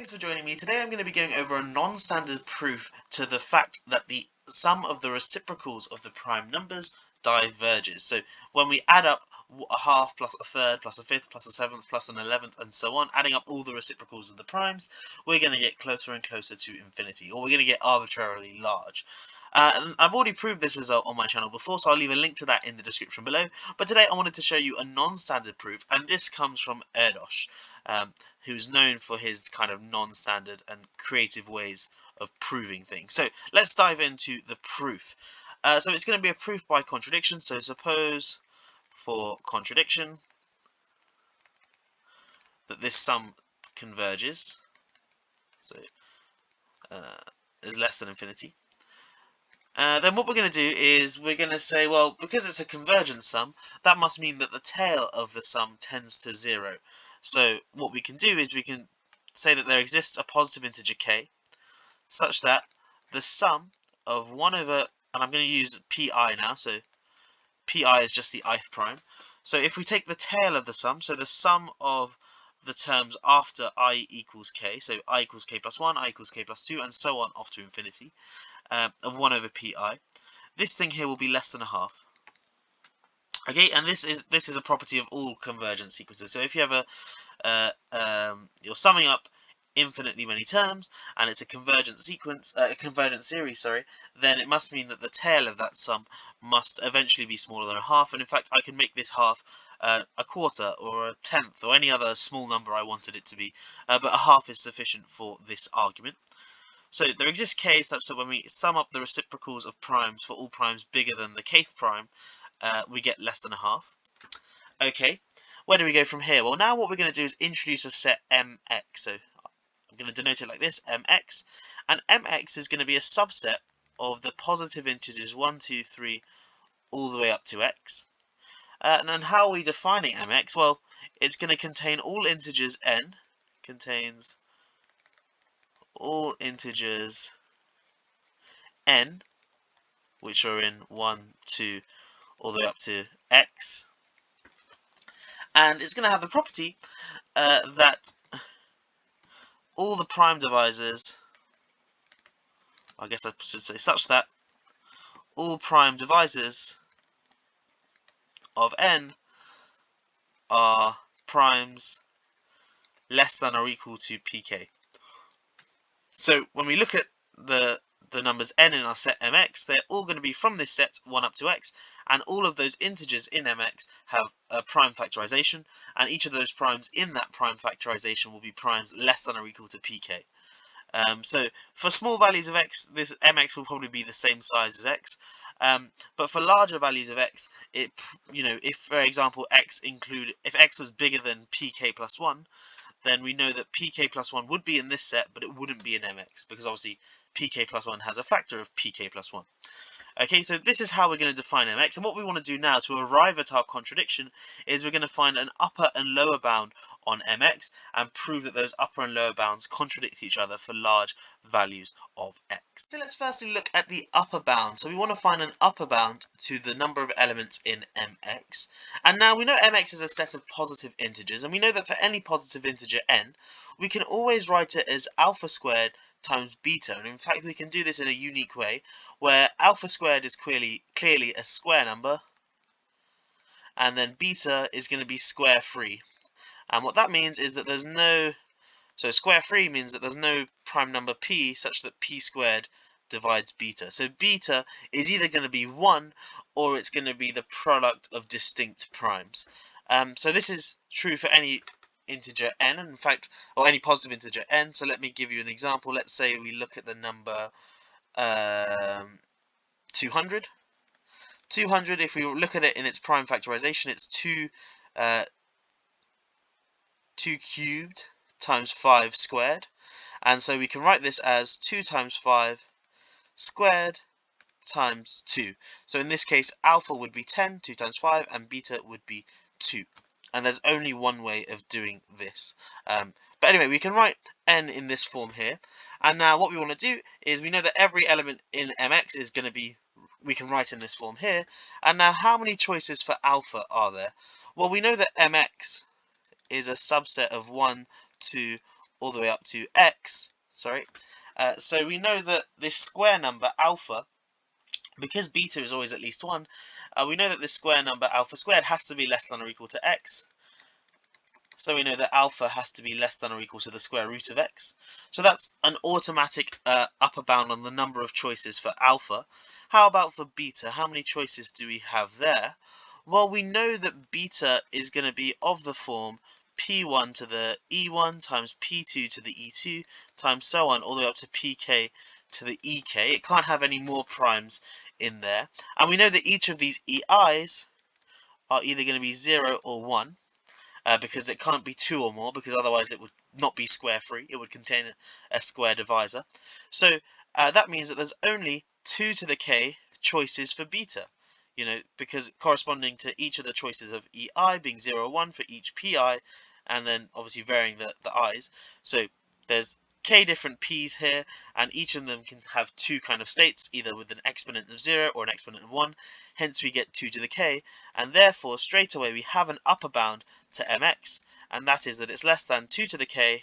thanks for joining me. Today I'm going to be going over a non-standard proof to the fact that the sum of the reciprocals of the prime numbers diverges. So when we add up a half plus a third plus a fifth plus a seventh plus an 11th and so on, adding up all the reciprocals of the primes, we're going to get closer and closer to infinity, or we're going to get arbitrarily large. And I've already proved this result on my channel before, so I'll leave a link to that in the description below. But today I wanted to show you a non-standard proof, and this comes from Erdős, who's known for his kind of non-standard and creative ways of proving things. So let's dive into the proof. So it's going to be a proof by contradiction. So suppose for contradiction that this sum converges, so is less than infinity. Then what we're going to do is we're going to say, well, because it's a convergent sum, that must mean that the tail of the sum tends to 0. So what we can do is we can say that there exists a positive integer k such that the sum of 1 over, and I'm going to use pi now, so pi is just the ith prime. So if we take the tail of the sum, so the sum of the terms after I equals k, so I equals k plus 1, I equals k plus 2, and so on off to infinity, of 1 over pi, this thing here will be less than a half. Okay, and this is a property of all convergent sequences. So if you have you're summing up infinitely many terms, and it's a convergent sequence, a convergent series, sorry, then it must mean that the tail of that sum must eventually be smaller than a half. And in fact, I can make this half a quarter or a tenth or any other small number I wanted it to be, but a half is sufficient for this argument. So there exists k such that when we sum up the reciprocals of primes for all primes bigger than the kth prime, we get less than a half. Okay, where do we go from here? Well, now what we're going to do is introduce a set mx. So I'm going to denote it like this, mx. And mx is going to be a subset of the positive integers 1, 2, 3, all the way up to x. And then how are we defining mx? Well, it's going to contain all integers n, contains all integers n, which are in 1, 2, all the way up to x. And it's going to have the property that all the prime divisors, I guess I should say such that all prime divisors of n are primes less than or equal to pk. So when we look at the numbers n in our set mx, they're all going to be from this set 1 up to x, and all of those integers in mx have a prime factorization, and each of those primes in that prime factorization will be primes less than or equal to pk. So for small values of x, this mx will probably be the same size as x, but for larger values of x, if for example if x was bigger than pk plus 1, then we know that pk plus 1 would be in this set, but it wouldn't be in mx, because obviously pk plus 1 has a factor of pk plus 1. Okay, so this is how we're going to define mx, and what we want to do now to arrive at our contradiction is we're going to find an upper and lower bound on mx and prove that those upper and lower bounds contradict each other for large values of x. So let's firstly look at the upper bound. So we want to find an upper bound to the number of elements in mx, and now we know mx is a set of positive integers, and we know that for any positive integer n, we can always write it as alpha squared times beta, and in fact we can do this in a unique way where alpha squared is clearly a square number, and then beta is going to be square free. And what that means is that so square free means that there's no prime number p such that p squared divides beta. So beta is either going to be 1 or it's going to be the product of distinct primes. So this is true for any integer n, in fact, or any positive integer n. So let me give you an example. Let's say we look at the number 200. 200, if we look at it in its prime factorization, it's 2 cubed times 5 squared, and so we can write this as 2 times 5 squared times 2. So in this case, alpha would be 10, 2 times 5, and beta would be 2. And there's only one way of doing this. But anyway, we can write n in this form here. And now what we want to do is we know that every element in mx is going to be, we can write in this form here. And now how many choices for alpha are there? Well, we know that mx is a subset of 1, 2, all the way up to x, so we know that this square number alpha, because beta is always at least 1, we know that this square number alpha squared has to be less than or equal to x. So we know that alpha has to be less than or equal to the square root of x. So that's an automatic upper bound on the number of choices for alpha. How about for beta? How many choices do we have there? Well, we know that beta is going to be of the form p1 to the e1 times p2 to the e2 times so on all the way up to pk to the ek. It can't have any more primes in there. And we know that each of these ei's are either going to be 0 or 1. Because it can't be 2 or more, because otherwise it would not be square free. It would contain a square divisor. So that means that there's only 2 to the k choices for beta. Because corresponding to each of the choices of ei being 0 or 1 for each pi, and then obviously varying the i's. So there's k different p's here, and each of them can have 2 kind of states, either with an exponent of 0 or an exponent of 1. Hence we get 2 to the k, and therefore straight away we have an upper bound to mx, and that is that it's less than 2 to the k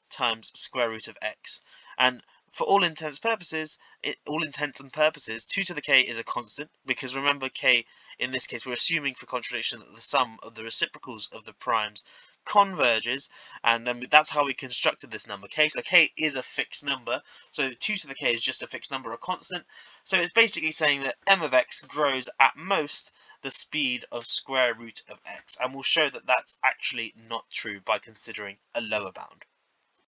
times square root of x. And for all intents and purposes, 2 to the k is a constant, because remember k, in this case we're assuming for contradiction that the sum of the reciprocals of the primes converges, and then that's how we constructed this number k. So k is a fixed number, so 2 to the k is just a fixed number, a constant. So it's basically saying that m of x grows at most the speed of square root of x, and we'll show that that's actually not true by considering a lower bound.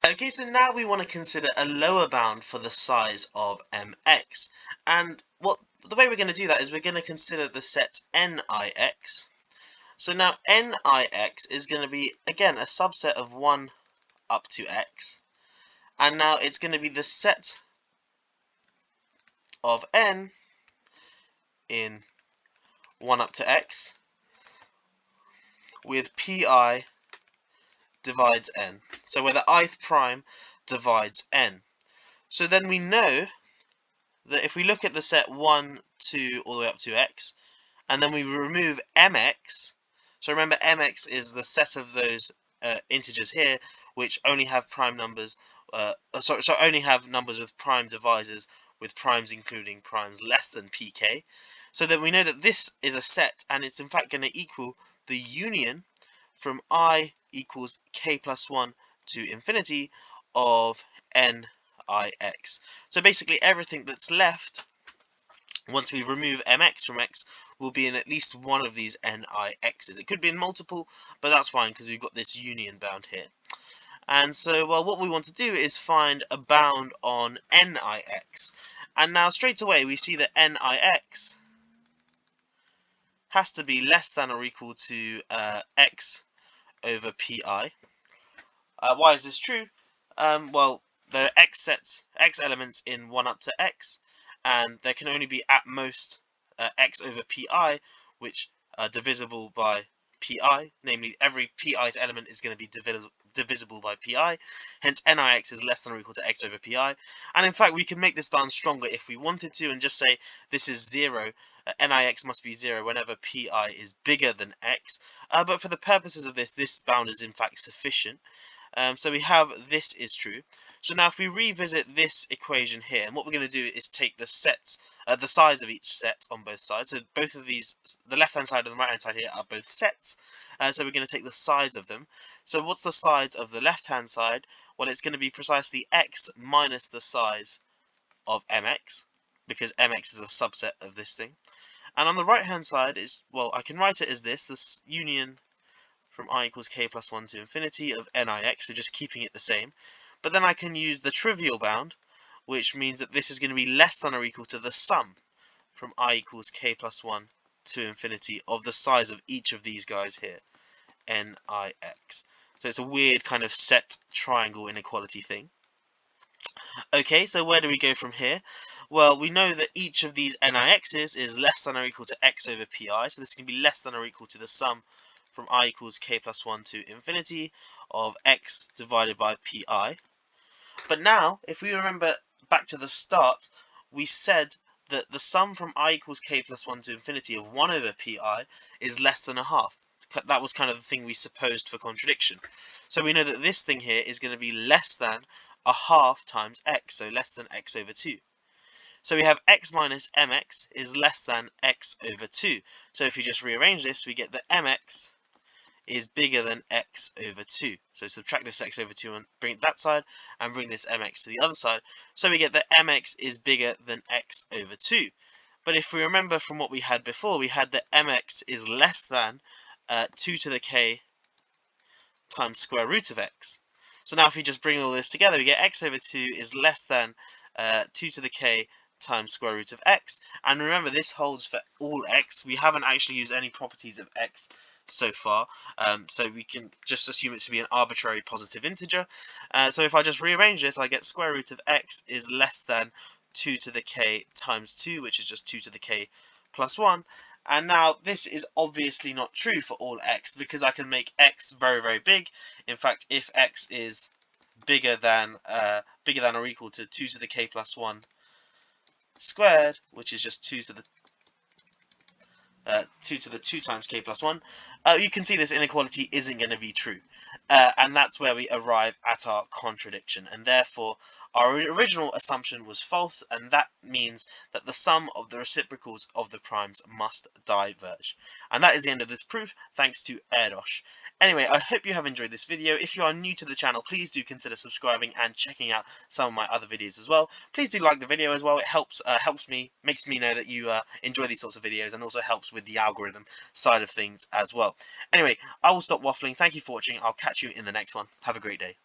Okay, so now we want to consider a lower bound for the size of mx, and the way we're going to do that is we're going to consider the set nix. So now nix is going to be, again, a subset of 1 up to x, and now it's going to be the set of n in 1 up to x with pi divides n. So where the ith prime divides n. So then we know that if we look at the set 1, 2, all the way up to x, and then we remove mx, so remember mx is the set of those integers here which only have prime numbers, only have numbers with prime divisors, with primes including primes less than pk. So then we know that this is a set, and it's in fact going to equal the union from I equals k plus 1 to infinity of nix. So basically everything that's left, once we remove mx from x, will be in at least one of these nix's. It could be in multiple, but that's fine because we've got this union bound here. And so, well, what we want to do is find a bound on nix. And now straight away we see that nix has to be less than or equal to x over pi. Why is this true? Well, there are x elements in 1 up to x, and there can only be at most x over pi, which are divisible by pi, namely every pi'th element is going to be divisible by pi, hence nix is less than or equal to x over pi. And in fact we can make this bound stronger if we wanted to and just say this is 0, nix must be 0 whenever pi is bigger than x, but for the purposes of this bound is in fact sufficient. So we have this is true. So now if we revisit this equation here, and what we're going to do is take the sets, the size of each set on both sides. So both of these, the left hand side and the right hand side here, are both sets. So we're going to take the size of them. So what's the size of the left hand side? Well, it's going to be precisely x minus the size of mx, because mx is a subset of this thing. And on the right hand side is, well, I can write it as this union from I equals k plus 1 to infinity of nix, so just keeping it the same. But then I can use the trivial bound, which means that this is going to be less than or equal to the sum from I equals k plus 1 to infinity of the size of each of these guys here, nix. So it's a weird kind of set triangle inequality thing. Okay, so where do we go from here? Well, we know that each of these nix's is less than or equal to x over pi, so this can be less than or equal to the sum from I equals k plus 1 to infinity of x divided by pi. But now, if we remember back to the start, we said that the sum from I equals k plus 1 to infinity of 1 over pi is less than a half. that was kind of the thing we supposed for contradiction. So we know that this thing here is going to be less than a half times x, so less than x over 2. So we have x minus mx is less than x over 2. So if you just rearrange this, we get that mx is bigger than x over 2. So subtract this x over 2 and bring it that side, and bring this mx to the other side. So we get that mx is bigger than x over 2. But if we remember from what we had before, we had that mx is less than 2 to the k times square root of x. So now if we just bring all this together, we get x over 2 is less than 2 to the k times square root of x. And remember, this holds for all x. We haven't actually used any properties of x so far, so we can just assume it to be an arbitrary positive integer. So if I just rearrange this, I get square root of x is less than 2 to the k times 2, which is just 2 to the k plus 1. And now this is obviously not true for all x, because I can make x very, very big. In fact, if x is bigger than or equal to 2 to the k plus 1 squared, which is just 2 to the 2 times k plus 1, you can see this inequality isn't going to be true. And that's where we arrive at our contradiction. And therefore, our original assumption was false, and that means that the sum of the reciprocals of the primes must diverge. And that is the end of this proof, thanks to Erdős. Anyway, I hope you have enjoyed this video. If you are new to the channel, please do consider subscribing and checking out some of my other videos as well. Please do like the video as well. It helps me, makes me know that you enjoy these sorts of videos, and also helps with the algorithm side of things as well. Anyway, I will stop waffling. Thank you for watching. I'll catch you in the next one. Have a great day.